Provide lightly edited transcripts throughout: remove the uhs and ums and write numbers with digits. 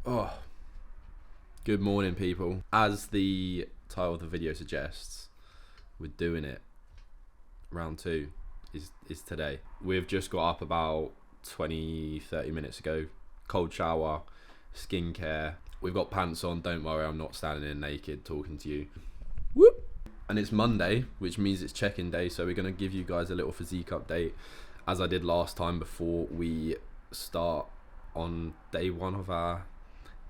Oh, good morning, people. As the title of the video suggests, we're doing it. Round two is today. We've just got up about 20-30 minutes ago. Cold shower, skincare. We've got pants on. Don't worry, I'm not standing there naked talking to you. Whoop! And it's Monday, which means it's check-in day. So we're going to give you guys a little physique update, as I did last time, before we start on day one of our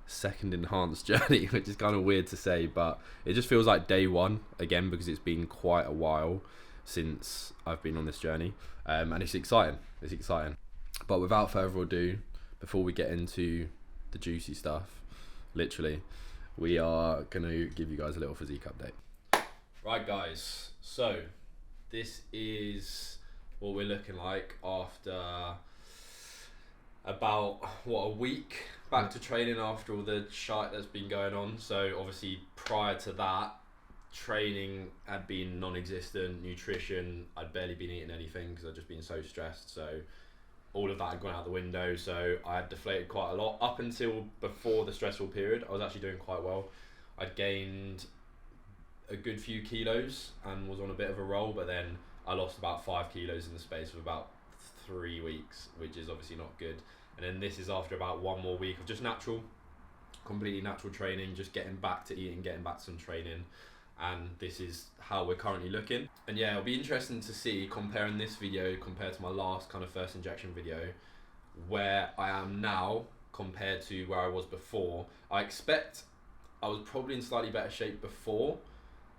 second enhanced journey, which is kind of weird to say, but it just feels like day one again because it's been quite a while since I've been on this journey, and it's exciting. But without further ado, before we get into the juicy stuff, literally, we are gonna give you guys a little physique update. Right, guys, so this is what we're looking like after about a week back to training after all the shite that's been going on. So obviously prior to that, training had been non-existent. Nutrition, I'd barely been eating anything because I'd just been so stressed, so all of that had gone out the window. So I had deflated quite a lot up until before the stressful period. I was actually doing quite well. I'd gained a good few kilos and was on a bit of a roll, but then I lost about 5 kilos in the space of about 3 weeks, which is obviously not good. And then this is after about one more week of just completely natural training, just getting back to eating, getting back to some training. And this is how we're currently looking. And yeah, it'll be interesting to see, comparing this video compared to my last kind of first injection video, where I am now compared to where I was before. I expect I was probably in slightly better shape before,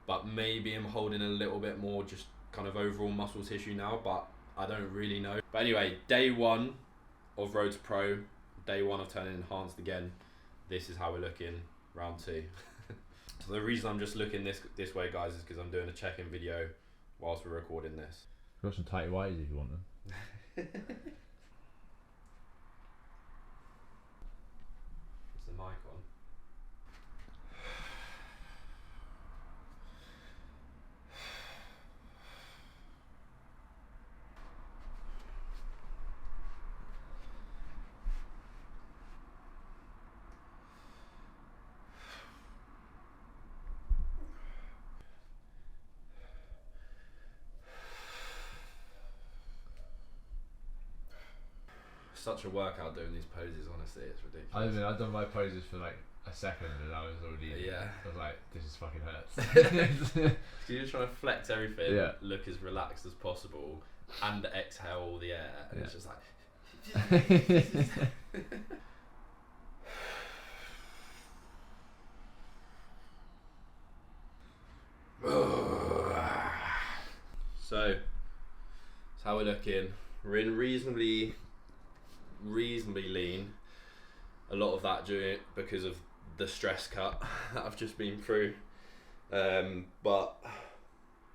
but maybe I'm holding a little bit more just kind of overall muscle tissue now, but I don't really know. But anyway, day one of Road to Pro, day one of turning enhanced again. This is how we're looking, round two. So the reason I'm just looking this way, guys, is because I'm doing a check-in video whilst we're recording this. You've got some tighty whities if you want them. Is the mic on? Such a workout doing these poses, honestly, it's ridiculous. I've done my poses for like a second and I was already, Yeah. I was like, this is fucking hurts. You're just trying to flex everything, Yeah. look as relaxed as possible, and exhale all the air, and it's just like... So, that's how we're looking. We're in reasonably lean. A lot of that due because of the stress cut that I've just been through. But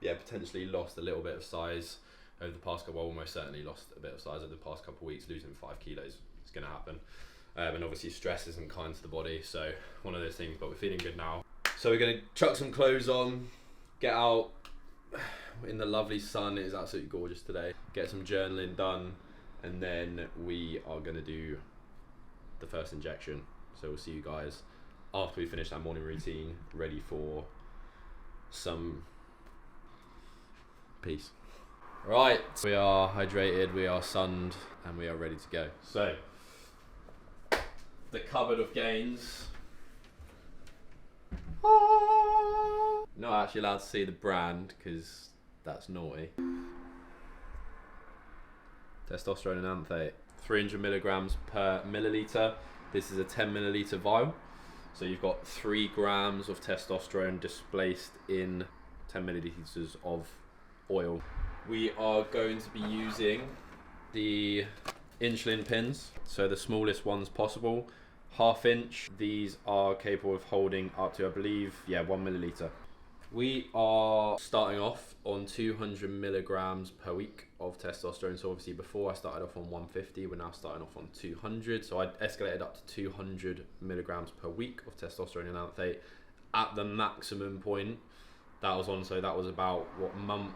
yeah, potentially lost a little bit of size over the past couple. Well, almost certainly lost a bit of size over the past couple of weeks. Losing 5 kilos is going to happen. And obviously stress isn't kind to the body, so one of those things. But we're feeling good now. So we're going to chuck some clothes on, get out in the lovely sun. It is absolutely gorgeous today. Get some journaling done, and then we are going to do the first injection. So we'll see you guys after we finish our morning routine, ready for some peace. Right, we are hydrated, we are sunned, and we are ready to go. So, the cupboard of gains. Not actually allowed to see the brand because that's naughty. Testosterone enanthate, 300 milligrams per milliliter. This is a 10 milliliter vial. So you've got 3 grams of testosterone displaced in 10 milliliters of oil. We are going to be using the insulin pins, so the smallest ones possible, 1/2 inch. These are capable of holding up to, I believe, 1 milliliter. We are starting off on 200 milligrams per week of testosterone. So obviously before I started off on 150, we're now starting off on 200. So I escalated up to 200 milligrams per week of testosterone enanthate at the maximum point that I was on. So that was about month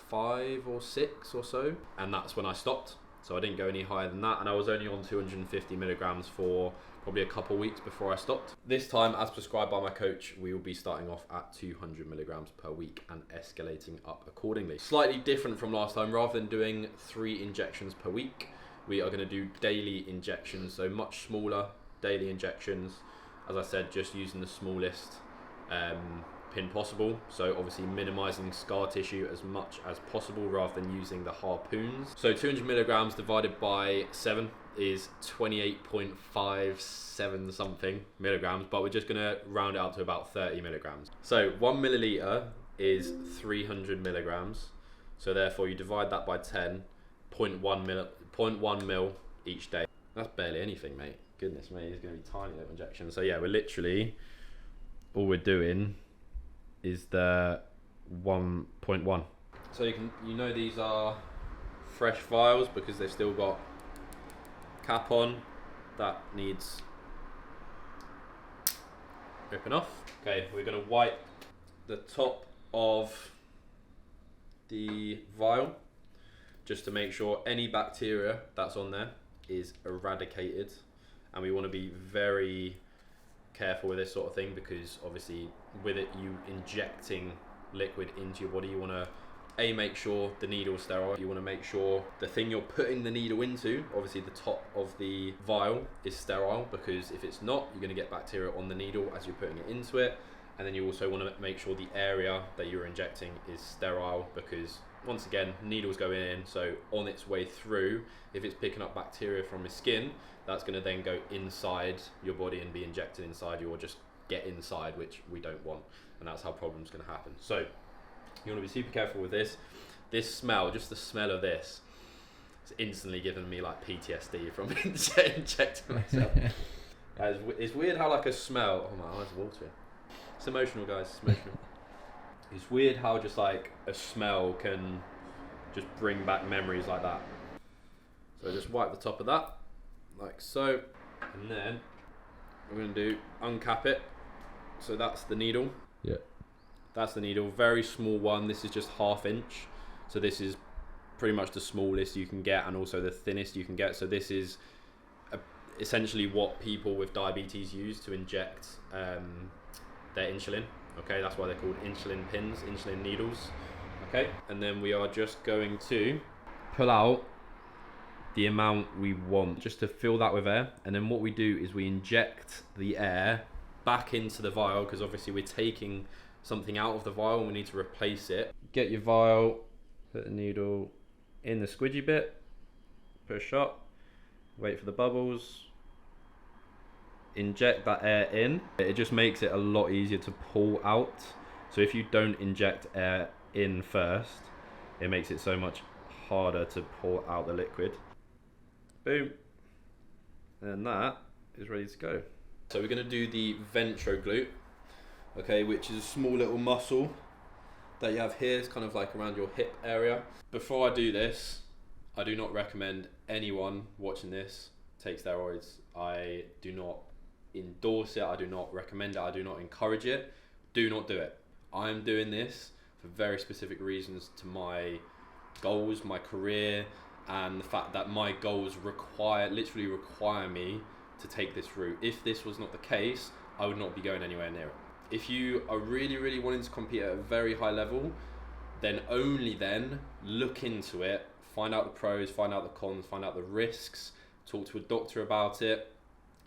5 or 6 or so, and that's when I stopped. So I didn't go any higher than that, and I was only on 250 milligrams for probably a couple weeks before I stopped. This time, as prescribed by my coach, we will be starting off at 200 milligrams per week and escalating up accordingly. Slightly different from last time. Rather than doing 3 injections per week, we are going to do daily injections, so much smaller daily injections. As I said, just using the smallest pin possible, so obviously minimizing scar tissue as much as possible rather than using the harpoons. So 200 milligrams divided by 7 is 28.57 something milligrams, but we're just gonna round it out to about 30 milligrams. So 1 milliliter is 300 milligrams, so therefore you divide that by 10, 0.1 mil each day. That's barely anything, mate. Goodness me, it's gonna be tiny little injections. So yeah, we're literally, all we're doing is the 1.1. So you know these are fresh vials because they've still got cap on. That needs ripping off. Okay, we're gonna wipe the top of the vial just to make sure any bacteria that's on there is eradicated, and we want to be very careful with this sort of thing because obviously with it you injecting liquid into your body, you want to make sure the needle is sterile. You want to make sure the thing you're putting the needle into, obviously the top of the vial, is sterile, because if it's not, you're going to get bacteria on the needle as you're putting it into it. And then you also want to make sure the area that you're injecting is sterile, because once again, needles going in, so on its way through, if it's picking up bacteria from your skin, that's going to then go inside your body and be injected inside you, or just get inside, which we don't want, and that's how problems going to happen. So you want to be super careful with this. This smell, just the smell of this, it's instantly given me like PTSD from injecting myself. It's weird how like a smell, oh my eyes are watering. It's emotional, guys, it's emotional. It's weird how just like a smell can just bring back memories like that. So just wipe the top of that, like so, and then we're going to do uncap it. So that's the needle. Yeah. That's the needle, very small one. This is just 1/2 inch. So this is pretty much the smallest you can get and also the thinnest you can get. So this is essentially what people with diabetes use to inject their insulin. Okay, that's why they're called insulin pins, insulin needles. Okay, and then we are just going to pull out the amount we want just to fill that with air. And then what we do is we inject the air back into the vial, because obviously we're taking something out of the vial and we need to replace it. Get your vial, put the needle in the squidgy bit, push up, wait for the bubbles, inject that air in. It just makes it a lot easier to pull out. So if you don't inject air in first, it makes it so much harder to pull out the liquid. Boom. And that is ready to go. So we're going to do the ventroglute, okay, which is a small little muscle that you have here. It's kind of like around your hip area. Before I do this, I do not recommend anyone watching this take steroids. I do not endorse it, I do not recommend it, I do not encourage it. Do not do it. I'm doing this for very specific reasons to my goals, my career, and the fact that my goals literally require me to take this route. If this was not the case, I would not be going anywhere near it. If you are really wanting to compete at a very high level, then only then look into it, find out the pros, find out the cons, find out the risks, talk to a doctor about it,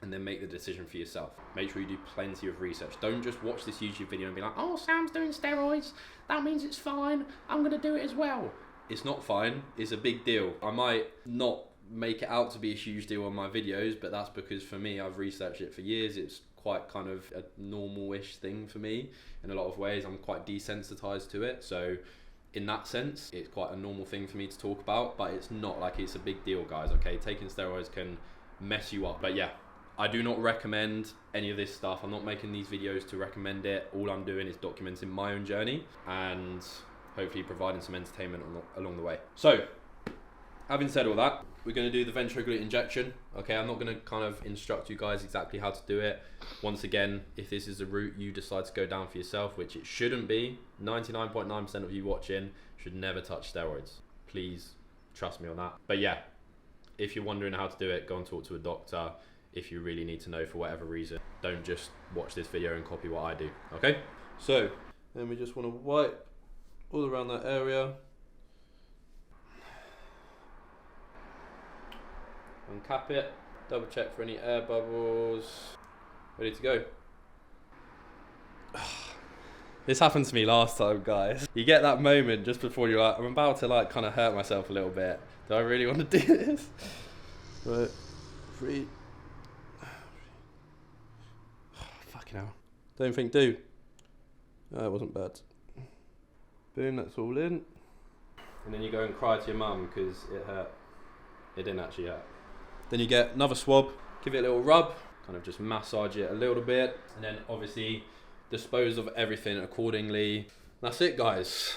and then make the decision for yourself. Make sure you do plenty of research. Don't just watch this YouTube video and be like, oh, Sam's doing steroids, that means it's fine, I'm gonna do it as well. It's not fine, it's a big deal. I might not make it out to be a huge deal on my videos, but that's because for me, I've researched it for years. It's quite kind of a normal-ish thing for me in a lot of ways. I'm quite desensitized to it, so in that sense, it's quite a normal thing for me to talk about, but it's not like it's a big deal, guys, okay? Taking steroids can mess you up, but yeah, I do not recommend any of this stuff. I'm not making these videos to recommend it. All I'm doing is documenting my own journey and hopefully providing some entertainment along the way. So, having said all that, we're going to do the ventroglute injection. Okay, I'm not going to kind of instruct you guys exactly how to do it. Once again, if this is a route you decide to go down for yourself, which it shouldn't be, 99.9% of you watching should never touch steroids. Please trust me on that. But yeah, If you're wondering how to do it, go and talk to a doctor. If you really need to know for whatever reason, don't just watch this video and copy what I do, okay? So, then we just want to wipe all around that area. Uncap it, double check for any air bubbles. Ready to go. This happened to me last time, guys. You get that moment just before you're like, I'm about to like kind of hurt myself a little bit. Do I really want to do this? Right, 3. Fucking hell. Don't think do. Oh, it wasn't bad. Boom, that's all in. And then you go and cry to your mum because it hurt. It didn't actually hurt. Then you get another swab, give it a little rub, kind of just massage it a little bit, and then obviously dispose of everything accordingly. That's it, guys.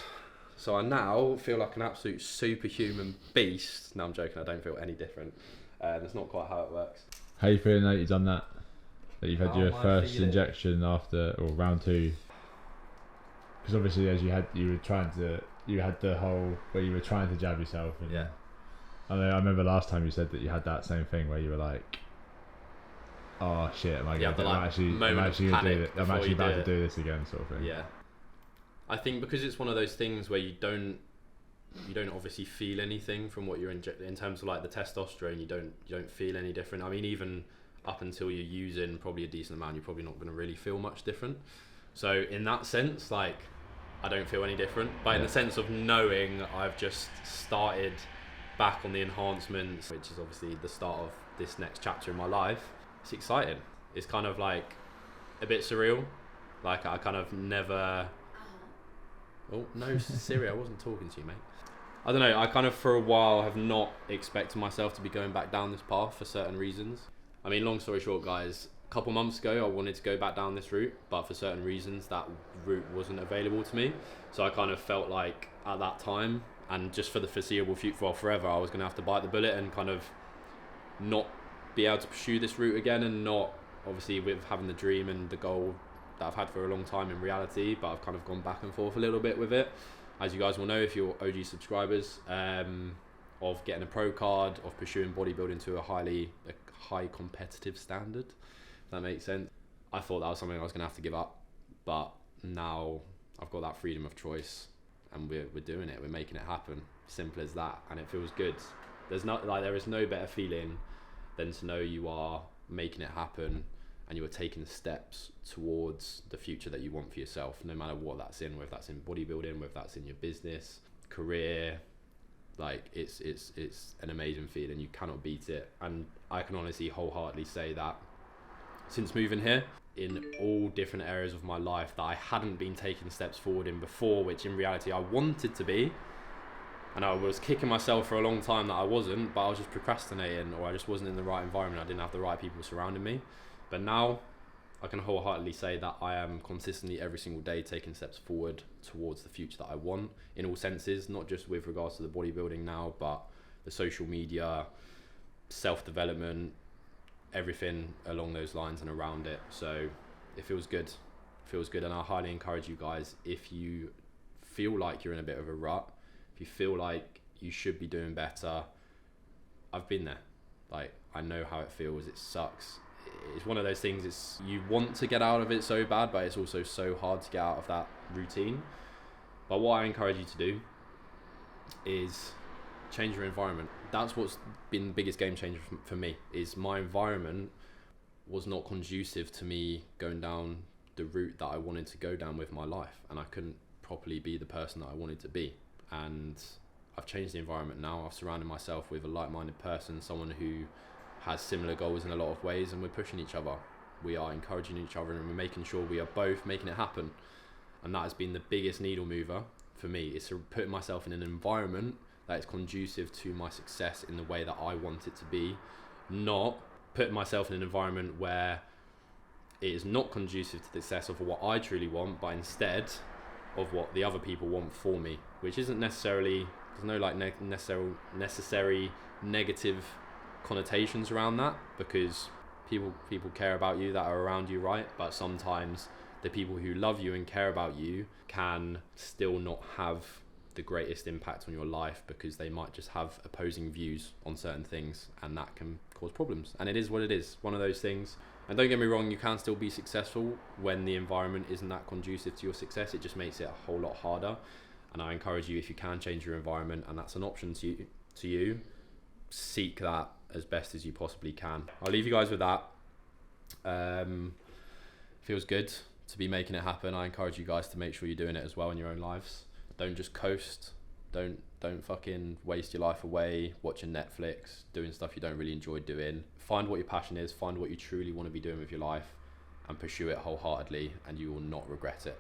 So I now feel like an absolute superhuman beast. No, I'm joking, I don't feel any different. That's not quite how it works. How you feeling that you've done that? That you've had How your am I first feeling? injection after, or round 2? Because obviously, as you had the whole where you were trying to jab yourself. And Yeah. I remember last time you said that you had that same thing where you were like, "Oh shit, am I Yeah, going the, to? like, I'm actually moment of gonna do panic it. I'm before actually you about do to it. do this again," sort of thing. Yeah. I think because it's one of those things where you don't obviously feel anything from what you're injecting in terms of like the testosterone. You don't feel any different. I mean, even up until you're using probably a decent amount, you're probably not going to really feel much different. So in that sense, like, I don't feel any different. But in the sense of knowing I've just started back on the enhancements, which is obviously the start of this next chapter in my life, it's exciting. It's kind of like a bit surreal. Like I kind of never... Oh, no, Siri, I wasn't talking to you, mate. I don't know, I kind of for a while have not expected myself to be going back down this path for certain reasons. I mean, long story short, guys, a couple months ago I wanted to go back down this route, but for certain reasons that route wasn't available to me. So I kind of felt like at that time, and just for the foreseeable future, well, forever, I was going to have to bite the bullet and kind of not be able to pursue this route again, and not, obviously, with having the dream and the goal that I've had for a long time in reality, but I've kind of gone back and forth a little bit with it. As you guys will know, if you're OG subscribers, of getting a pro card, of pursuing bodybuilding to a high competitive standard, if that makes sense. I thought that was something I was going to have to give up, but now I've got that freedom of choice, and we're doing it. We're making it happen. Simple as that, and it feels good. There is no better feeling than to know you are making it happen, and you are taking steps towards the future that you want for yourself, no matter what that's in, whether that's in bodybuilding, whether that's in your business, career. Like, it's an amazing feeling. You cannot beat it. And I can honestly wholeheartedly say that since moving here, in all different areas of my life that I hadn't been taking steps forward in before, which in reality I wanted to be, and I was kicking myself for a long time that I wasn't, but I was just procrastinating, or I just wasn't in the right environment. I didn't have the right people surrounding me. But now I can wholeheartedly say that I am consistently every single day taking steps forward towards the future that I want, in all senses, not just with regards to the bodybuilding now, but the social media, self-development, everything along those lines and around it. So it feels good. And I highly encourage you guys, if you feel like you're in a bit of a rut, if you feel like you should be doing better, I've been there. Like, I know how it feels. It sucks. It's one of those things, it's, you want to get out of it so bad, but it's also so hard to get out of that routine. But what I encourage you to do is change your environment. That's what's been the biggest game changer for me, is my environment was not conducive to me going down the route that I wanted to go down with my life, and I couldn't properly be the person that I wanted to be. And I've changed the environment now. I've surrounded myself with a like-minded person, someone who has similar goals in a lot of ways, and we're pushing each other. We are encouraging each other, and we're making sure we are both making it happen. And that has been the biggest needle mover for me, is to put myself in an environment that is conducive to my success in the way that I want it to be, not put myself in an environment where it is not conducive to the success of what I truly want, but instead of what the other people want for me, which isn't necessarily, there's no like necessary negative connotations around that, because people care about you that are around you, right? But sometimes the people who love you and care about you can still not have the greatest impact on your life, because they might just have opposing views on certain things, and that can cause problems. And it is what it is, one of those things. And don't get me wrong, you can still be successful when the environment isn't that conducive to your success. It just makes it a whole lot harder. And I encourage you, if you can change your environment and that's an option to you, seek that as best as you possibly can. I'll leave you guys with that. Feels good to be making it happen. I encourage you guys to make sure you're doing it as well in your own lives. Don't just coast. Don't fucking waste your life away watching Netflix, doing stuff you don't really enjoy doing. Find what your passion is, find what you truly want to be doing with your life, and pursue it wholeheartedly, and you will not regret it.